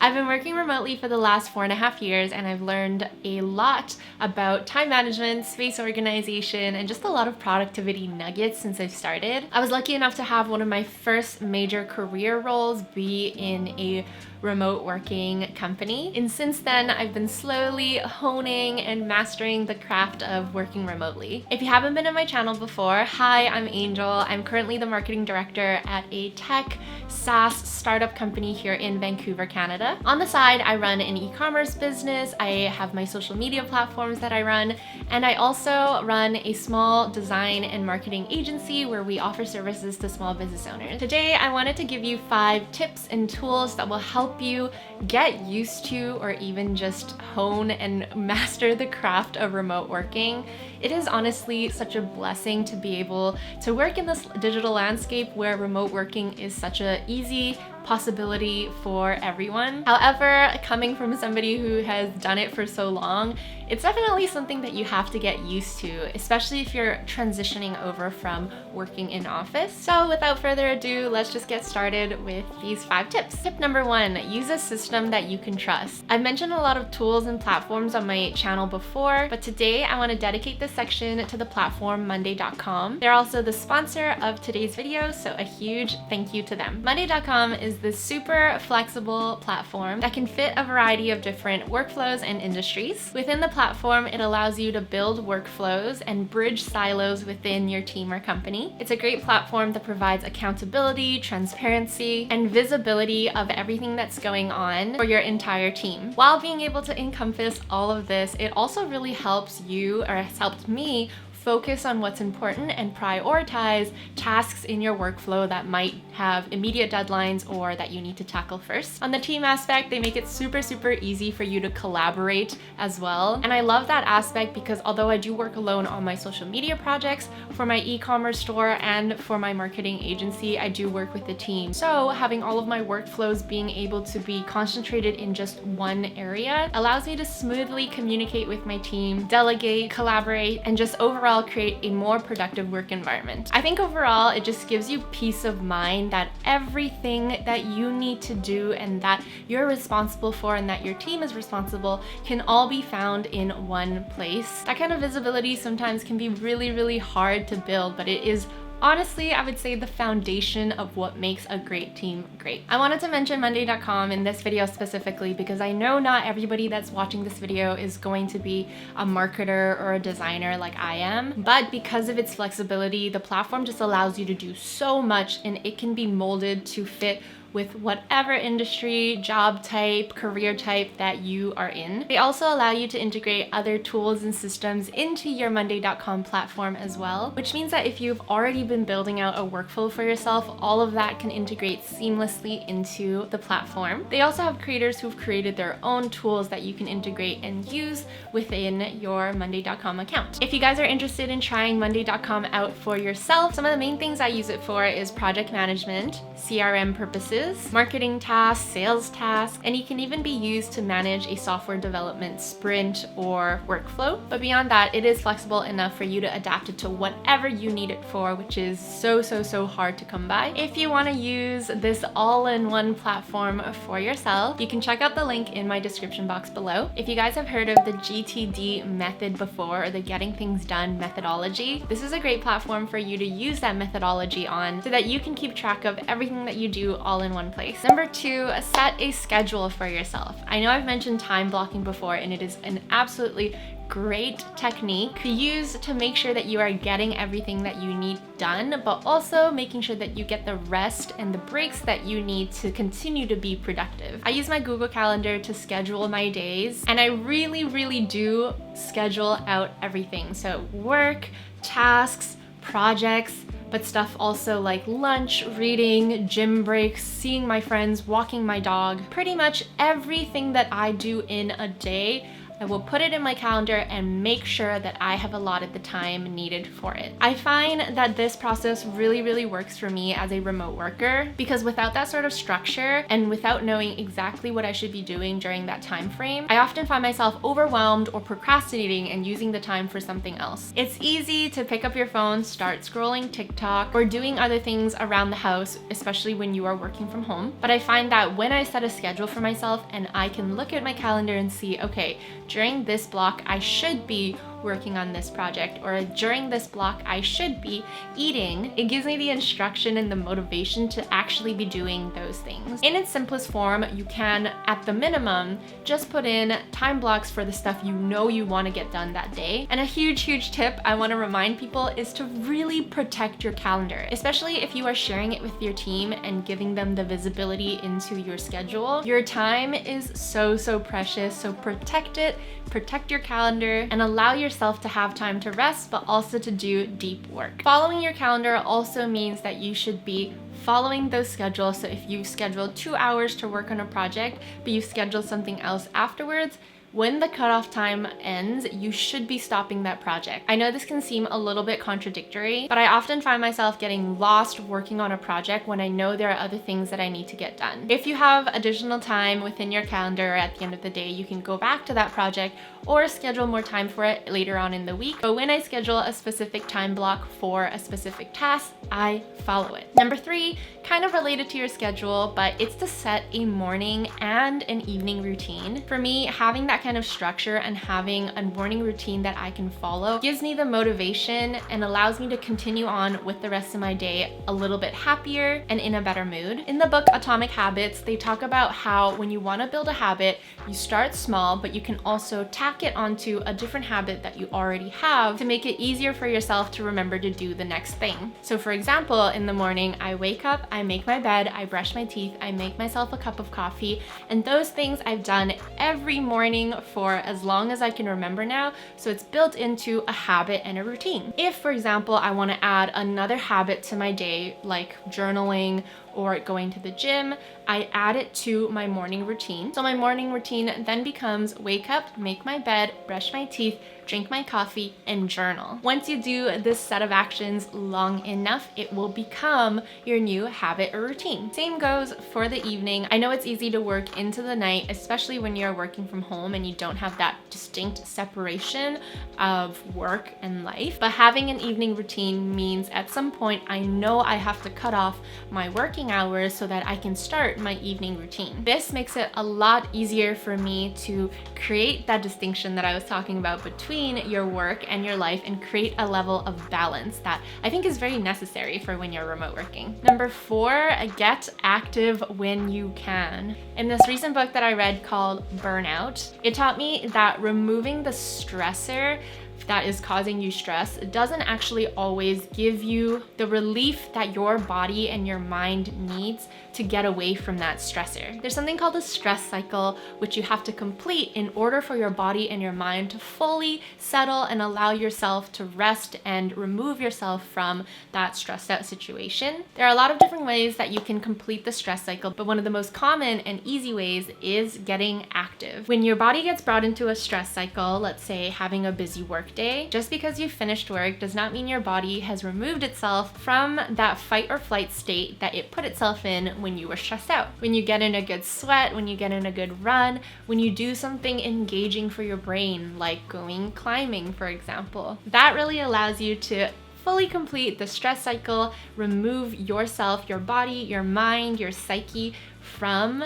I've been working remotely for the last 4.5 years, and I've learned a lot about time management, space organization, and just a lot of productivity nuggets since I've started. I was lucky enough to have one of my first major career roles be in a remote working company. And since then, I've been slowly honing and mastering the craft of working remotely. If you haven't been on my channel before, hi, I'm Angel. I'm currently the marketing director at a tech Saas startup company here in Vancouver, Canada. On the side, I run an e-commerce business. I have my social media platforms that I run, and I also run a small design and marketing agency where we offer services to small business owners. Today, I wanted to give you 5 tips and tools that will help you get used to or even just hone and master the craft of remote working. It is honestly such a blessing to be able to work in this digital landscape where remote working is such an easy possibility for everyone. However, coming from somebody who has done it for so long, it's definitely something that you have to get used to, especially if you're transitioning over from working in office. So without further ado, let's just get started with these 5 tips. Tip number 1, use a system that you can trust. I've mentioned a lot of tools and platforms on my channel before, but today I want to dedicate this section to the platform Monday.com. They're also the sponsor of today's video, so a huge thank you to them. Monday.com is this super flexible platform that can fit a variety of different workflows and industries. Within the platform, it allows you to build workflows and bridge silos within your team or company. It's a great platform that provides accountability, transparency, and visibility of everything that's going on for your entire team. While being able to encompass all of this, it also really helps you, or has helped me, focus on what's important and prioritize tasks in your workflow that might have immediate deadlines or that you need to tackle first. On the team aspect, they make it super easy for you to collaborate as well. And I love that aspect because although I do work alone on my social media projects, for my e-commerce store and for my marketing agency, I do work with the team. So having all of my workflows being able to be concentrated in just one area allows me to smoothly communicate with my team, delegate, collaborate, and just overall create a more productive work environment. I think overall, it just gives you peace of mind that everything that you need to do and that you're responsible for and that your team is responsible can all be found in one place. That kind of visibility sometimes can be really hard to build, but it is honestly, I would say the foundation of what makes a great team great. I wanted to mention Monday.com in this video specifically because I know not everybody that's watching this video is going to be a marketer or a designer like I am, but because of its flexibility, the platform just allows you to do so much and it can be molded to fit with whatever industry, job type, career type that you are in. They also allow you to integrate other tools and systems into your Monday.com platform as well, which means that if you've already been building out a workflow for yourself, all of that can integrate seamlessly into the platform. They also have creators who've created their own tools that you can integrate and use within your Monday.com account. If you guys are interested in trying Monday.com out for yourself, some of the main things I use it for is project management, CRM purposes, marketing tasks, sales tasks, and it can even be used to manage a software development sprint or workflow. But beyond that, it is flexible enough for you to adapt it to whatever you need it for, which is so hard to come by. If you want to use this all-in-one platform for yourself, you can check out the link in my description box below. If you guys have heard of the GTD method before, or the Getting Things Done methodology, this is a great platform for you to use that methodology on so that you can keep track of everything that you do all in one place. Number 2, set a schedule for yourself. I know I've mentioned time blocking before, and it is an absolutely great technique to use to make sure that you are getting everything that you need done, but also making sure that you get the rest and the breaks that you need to continue to be productive. I use my Google Calendar to schedule my days, and I really do schedule out everything. So work, tasks, projects, but stuff also like lunch, reading, gym breaks, seeing my friends, walking my dog. Pretty much everything that I do in a day, I will put it in my calendar and make sure that I have allotted the time needed for it. I find that this process really works for me as a remote worker, because without that sort of structure and without knowing exactly what I should be doing during that time frame, I often find myself overwhelmed or procrastinating and using the time for something else. It's easy to pick up your phone, start scrolling TikTok, or doing other things around the house, especially when you are working from home. But I find that when I set a schedule for myself and I can look at my calendar and see, okay, during this block I should be working on this project, or during this block I should be eating, it gives me the instruction and the motivation to actually be doing those things. In its simplest form, you can, at the minimum, just put in time blocks for the stuff you know you want to get done that day. And a huge tip I want to remind people is to really protect your calendar, especially if you are sharing it with your team and giving them the visibility into your schedule. Your time is so precious, so protect it, protect your calendar, and allow yourself to have time to rest, but also to do deep work. Following your calendar also means that you should be following those schedules. So if you schedule 2 hours to work on a project, but you schedule something else afterwards, when the cutoff time ends, you should be stopping that project. I know this can seem a little bit contradictory, but I often find myself getting lost working on a project when I know there are other things that I need to get done. If you have additional time within your calendar at the end of the day, you can go back to that project or schedule more time for it later on in the week. But when I schedule a specific time block for a specific task, I follow it. Number 3, kind of related to your schedule, but it's to set a morning and an evening routine. For me, having that kind of structure and having a morning routine that I can follow gives me the motivation and allows me to continue on with the rest of my day a little bit happier and in a better mood. In the book Atomic Habits, they talk about how when you want to build a habit, you start small, but you can also tack it onto a different habit that you already have to make it easier for yourself to remember to do the next thing. So for example, in the morning, I wake up, I make my bed, I brush my teeth, I make myself a cup of coffee, and those things I've done every morning for as long as I can remember now, so it's built into a habit and a routine. If, for example, I want to add another habit to my day, like journaling or going to the gym, I add it to my morning routine. So my morning routine then becomes wake up, make my bed, brush my teeth, drink my coffee, and journal. Once you do this set of actions long enough, it will become your new habit or routine. Same goes for the evening. I know it's easy to work into the night, especially when you're working from home and you don't have that distinct separation of work and life. But having an evening routine means at some point I know I have to cut off my working hours so that I can start my evening routine. This makes it a lot easier for me to create that distinction that I was talking about between your work and your life and create a level of balance that I think is very necessary for when you're remote working. Number 4, get active when you can. In this recent book that I read called Burnout, it taught me that removing the stressor that is causing you stress doesn't actually always give you the relief that your body and your mind needs to get away from that stressor. There's something called a stress cycle, which you have to complete in order for your body and your mind to fully settle and allow yourself to rest and remove yourself from that stressed out situation. There are a lot of different ways that you can complete the stress cycle, but one of the most common and easy ways is getting active. When your body gets brought into a stress cycle, let's say having a busy work day, just because you finished work does not mean your body has removed itself from that fight or flight state that it put itself in when you were stressed out. When you get in a good sweat, when you get in a good run, when you do something engaging for your brain, like going climbing, for example, that really allows you to fully complete the stress cycle, remove yourself, your body, your mind, your psyche from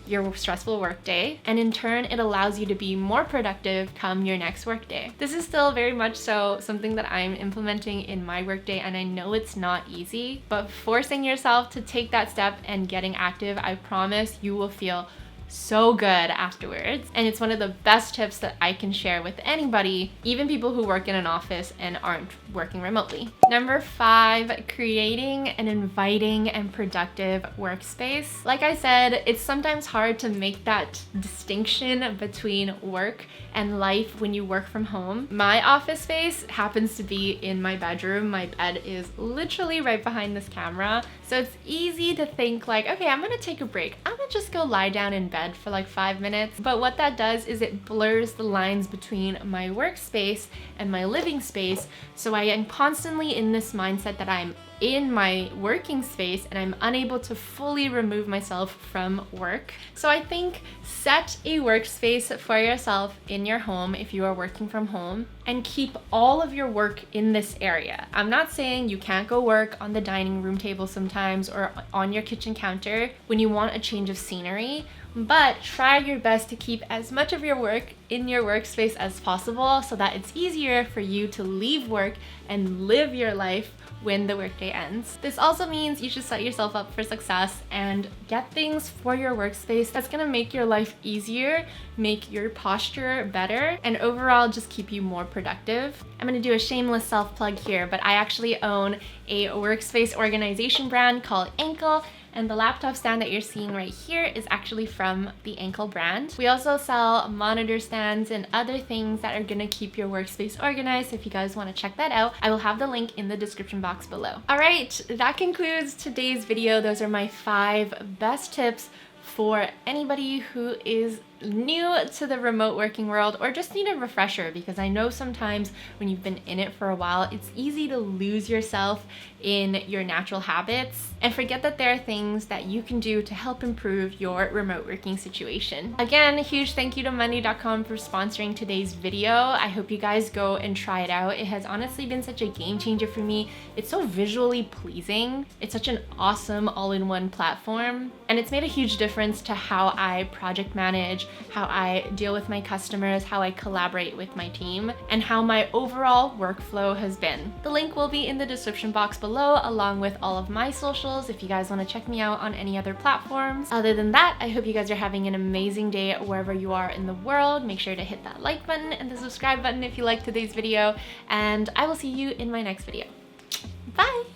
your stressful workday, and in turn it allows you to be more productive come your next workday. This is still very much so something that I'm implementing in my workday, and I know it's not easy, but forcing yourself to take that step and getting active, I promise you will feel so good afterwards. And it's one of the best tips that I can share with anybody, even people who work in an office and aren't working remotely. Number 5, creating an inviting and productive workspace. Like I said, it's sometimes hard to make that distinction between work and life when you work from home. My office space happens to be in my bedroom. My bed is literally right behind this camera. So it's easy to think like, okay, I'm gonna take a break. I'm gonna just go lie down in bed bed for like 5 minutes. But what that does is it blurs the lines between my workspace and my living space. So I am constantly in this mindset that I'm in my working space and I'm unable to fully remove myself from work. So I think set a workspace for yourself in your home if you are working from home and keep all of your work in this area. I'm not saying you can't go work on the dining room table sometimes or on your kitchen counter when you want a change of scenery, but try your best to keep as much of your work in your workspace as possible so that it's easier for you to leave work and live your life when the workday ends. This also means you should set yourself up for success and get things for your workspace that's gonna make your life easier, make your posture better, and overall just keep you more productive. I'm gonna do a shameless self-plug here, but I actually own a workspace organization brand called Ankle, and the laptop stand that you're seeing right here is actually from the Ankle brand. We also sell monitor stands and other things that are gonna keep your workspace organized. So if you guys wanna check that out, I will have the link in the description box below. All right, that concludes today's video. Those are my 5 best tips for anybody who is new to the remote working world or just need a refresher, because I know sometimes when you've been in it for a while, it's easy to lose yourself in your natural habits and forget that there are things that you can do to help improve your remote working situation. Again, a huge thank you to Monday.com for sponsoring today's video. I hope you guys go and try it out. It has honestly been such a game changer for me. It's so visually pleasing. It's such an awesome all-in-one platform, and it's made a huge difference to how I project manage, how I deal with my customers, how I collaborate with my team, and how my overall workflow has been. The link will be in the description box below, along with all of my socials if you guys want to check me out on any other platforms. Other than that, I hope you guys are having an amazing day wherever you are in the world. Make sure to hit that like button and the subscribe button if you liked today's video, and I will see you in my next video. Bye!